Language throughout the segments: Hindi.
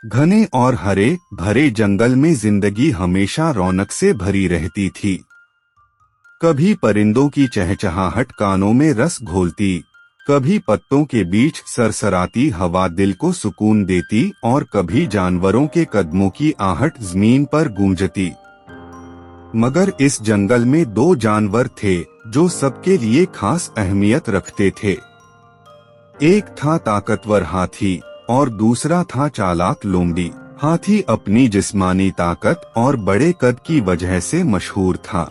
घने और हरे भरे जंगल में जिंदगी हमेशा रौनक से भरी रहती थी। कभी परिंदों की चहचहाहट कानों में रस घोलती, कभी पत्तों के बीच सरसराती हवा दिल को सुकून देती और कभी जानवरों के कदमों की आहट जमीन पर गूंजती। मगर इस जंगल में दो जानवर थे जो सबके लिए खास अहमियत रखते थे। एक था ताकतवर हाथी और दूसरा था चालाक लोमड़ी। हाथी अपनी जिस्मानी ताकत और बड़े कद की वजह से मशहूर था।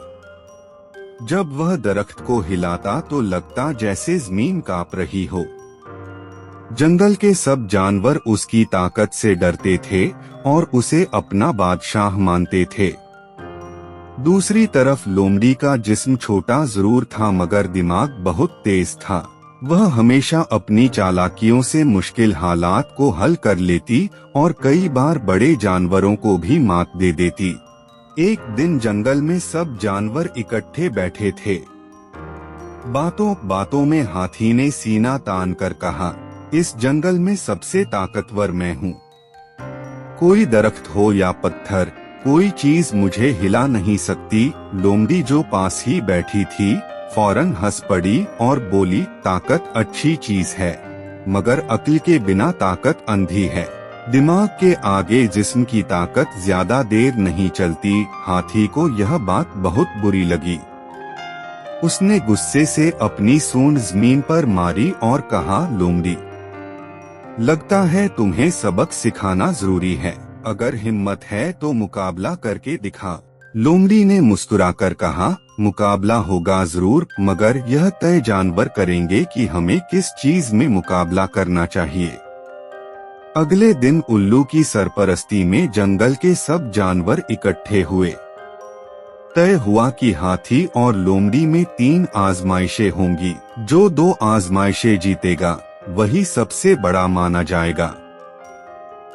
जब वह दरख्त को हिलाता तो लगता जैसे जमीन कांप रही हो। जंगल के सब जानवर उसकी ताकत से डरते थे और उसे अपना बादशाह मानते थे। दूसरी तरफ लोमड़ी का जिस्म छोटा जरूर था मगर दिमाग बहुत तेज था। वह हमेशा अपनी चालाकियों से मुश्किल हालात को हल कर लेती और कई बार बड़े जानवरों को भी मात दे देती। एक दिन जंगल में सब जानवर इकट्ठे बैठे थे। बातों बातों में हाथी ने सीना तान कर कहा, इस जंगल में सबसे ताकतवर मैं हूँ। कोई दरख्त हो या पत्थर, कोई चीज मुझे हिला नहीं सकती। लोमड़ी जो पास ही बैठी थी फौरन हंस पड़ी और बोली, ताकत अच्छी चीज है, मगर अक्ल के बिना ताकत अंधी है। दिमाग के आगे जिस्म की ताकत ज्यादा देर नहीं चलती। हाथी को यह बात बहुत बुरी लगी। उसने गुस्से से अपनी सूंड जमीन पर मारी और कहा, लोमड़ी, लगता है तुम्हें सबक सिखाना जरूरी है। अगर हिम्मत है तो मुकाबला करके दिखा। लोमड़ी ने मुस्कुराकर कहा, मुकाबला होगा जरूर, मगर यह तय जानवर करेंगे कि हमें किस चीज में मुकाबला करना चाहिए। अगले दिन उल्लू की सरपरस्ती में जंगल के सब जानवर इकट्ठे हुए। तय हुआ कि हाथी और लोमड़ी में 3 आजमाइशें होंगी। जो 2 आजमाइशें जीतेगा वही सबसे बड़ा माना जाएगा।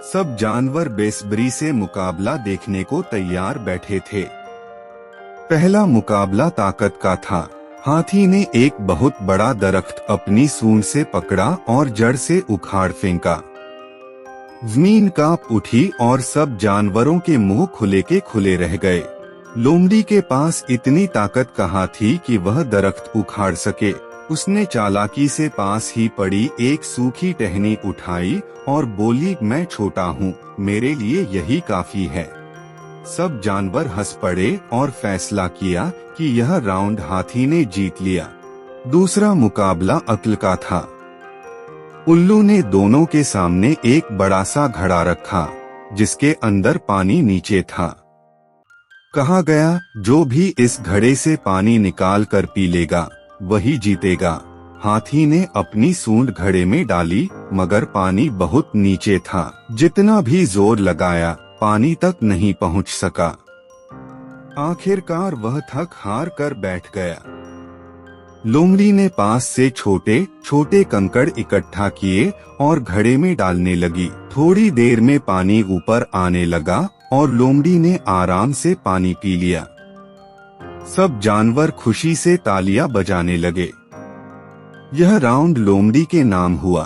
सब जानवर बेसब्री से मुकाबला देखने को तैयार बैठे थे। पहला मुकाबला ताकत का था। हाथी ने एक बहुत बड़ा दरख्त अपनी सूंड से पकड़ा और जड़ से उखाड़ फेंका। जमीन कांप उठी और सब जानवरों के मुंह खुले के खुले रह गए। लोमड़ी के पास इतनी ताकत कहाँ थी कि वह दरख्त उखाड़ सके। उसने चालाकी से पास ही पड़ी एक सूखी टहनी उठाई और बोली, मैं छोटा हूँ, मेरे लिए यही काफी है। सब जानवर हंस पड़े और फैसला किया कि यह राउंड हाथी ने जीत लिया। दूसरा मुकाबला अक्ल का था। उल्लू ने दोनों के सामने एक बड़ा सा घड़ा रखा जिसके अंदर पानी नीचे था। कहा गया, जो भी इस घड़े से पानी निकाल कर पी लेगा वही जीतेगा। हाथी ने अपनी सूंड घड़े में डाली मगर पानी बहुत नीचे था। जितना भी जोर लगाया पानी तक नहीं पहुंच सका। आखिरकार वह थक हार कर बैठ गया। लोमड़ी ने पास से छोटे छोटे कंकड़ इकट्ठा किए और घड़े में डालने लगी। थोड़ी देर में पानी ऊपर आने लगा और लोमड़ी ने आराम से पानी पी लिया। सब जानवर खुशी से तालियां बजाने लगे। यह राउंड लोमड़ी के नाम हुआ।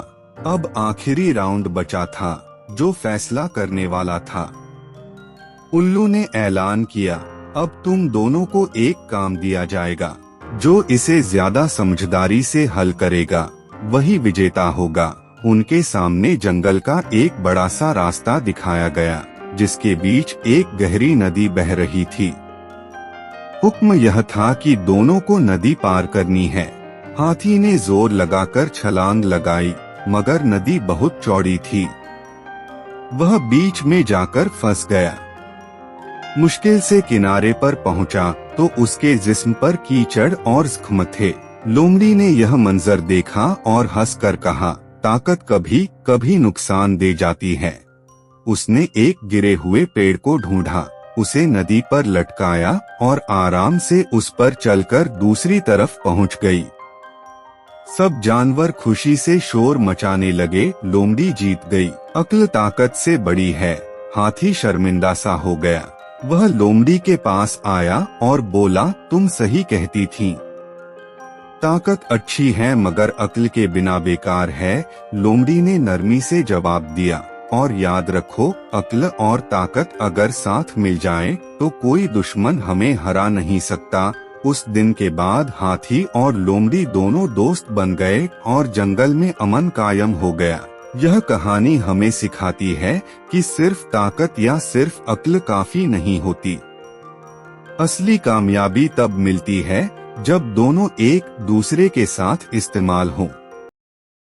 अब आखिरी राउंड बचा था जो फैसला करने वाला था। उल्लू ने ऐलान किया, अब तुम दोनों को एक काम दिया जाएगा। जो इसे ज्यादा समझदारी से हल करेगा वही विजेता होगा। उनके सामने जंगल का एक बड़ा सा रास्ता दिखाया गया जिसके बीच एक गहरी नदी बह रही थी। हुक्म यह था कि दोनों को नदी पार करनी है। हाथी ने जोर लगाकर छलांग लगाई मगर नदी बहुत चौड़ी थी। वह बीच में जाकर फंस गया। मुश्किल से किनारे पर पहुंचा तो उसके जिस्म पर कीचड़ और जख्म थे। लोमड़ी ने यह मंजर देखा और हंसकर कहा, ताकत कभी कभी नुकसान दे जाती है। उसने एक गिरे हुए पेड़ को ढूंढा, उसे नदी पर लटकाया और आराम से उस पर चलकर दूसरी तरफ पहुंच गई। सब जानवर खुशी से शोर मचाने लगे, लोमड़ी जीत गई। अक्ल ताकत से बड़ी है। हाथी शर्मिंदा सा हो गया। वह लोमड़ी के पास आया और बोला, तुम सही कहती थीं। ताकत अच्छी है मगर अक्ल के बिना बेकार है। लोमड़ी ने नरमी से जवाब दिया। और याद रखो, अक्ल और ताकत अगर साथ मिल जाएं, तो कोई दुश्मन हमें हरा नहीं सकता। उस दिन के बाद हाथी और लोमड़ी दोनों दोस्त बन गए और जंगल में अमन कायम हो गया। यह कहानी हमें सिखाती है कि सिर्फ ताकत या सिर्फ अक्ल काफी नहीं होती। असली कामयाबी तब मिलती है जब दोनों एक दूसरे के साथ इस्तेमाल हों।